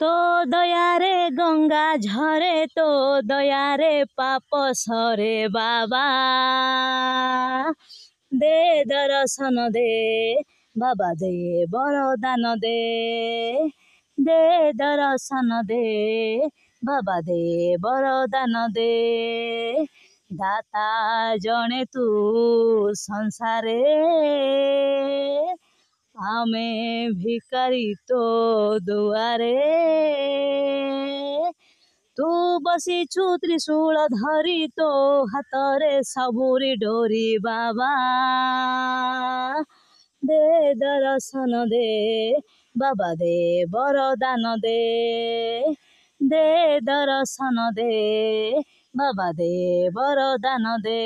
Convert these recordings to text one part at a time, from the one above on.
तो दयारे गंगा झरे तो दयारे पाप सरे बाबा दे दर्शन दे बाबा दे वरदान दे दे दर्शन दे बाबा दे वरदान दे दाता जने तू संसारे आमे भिकारी तो दुआरे तू बसीछु त्रिशूल धरी तो हातरे सबुरी डोरी बाबा दे दर्शन दे बाबा दे वरदान दे दे दर्शन दे बाबा दे वरदान दे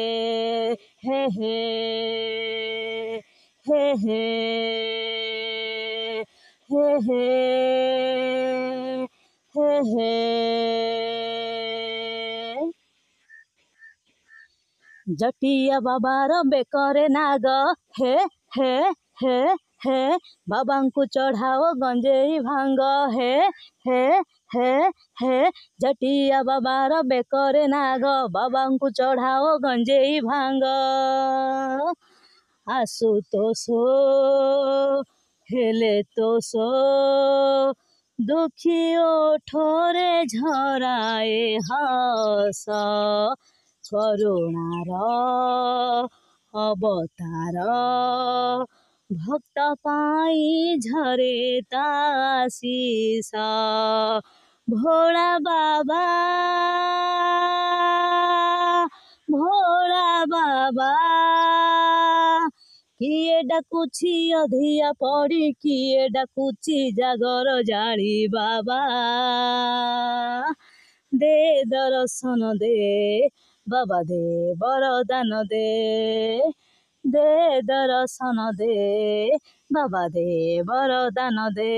हे हे हे हे हे हे हे हे जटिया बाबार बेकरे नाग हे हे हे हे बाबांकु चढ़ाओ गंजेई भांग हे हे हे हे जटिया बाबार बेकरे नाग बाबांकु चढ़ाओ गंजेई भांग आशुतोष हेले तोष दुखी ओठरे झराए हस करुणार अवतार भक्त पाई झरे ताशीष भोला बाबा किए डाकुछि अधिया पड़ी किए डाकुछि जागर जाली बाबा दे दर्शन दे बाबा दे वरदान दे दे दर्शन दे बाबा दे वरदान दे।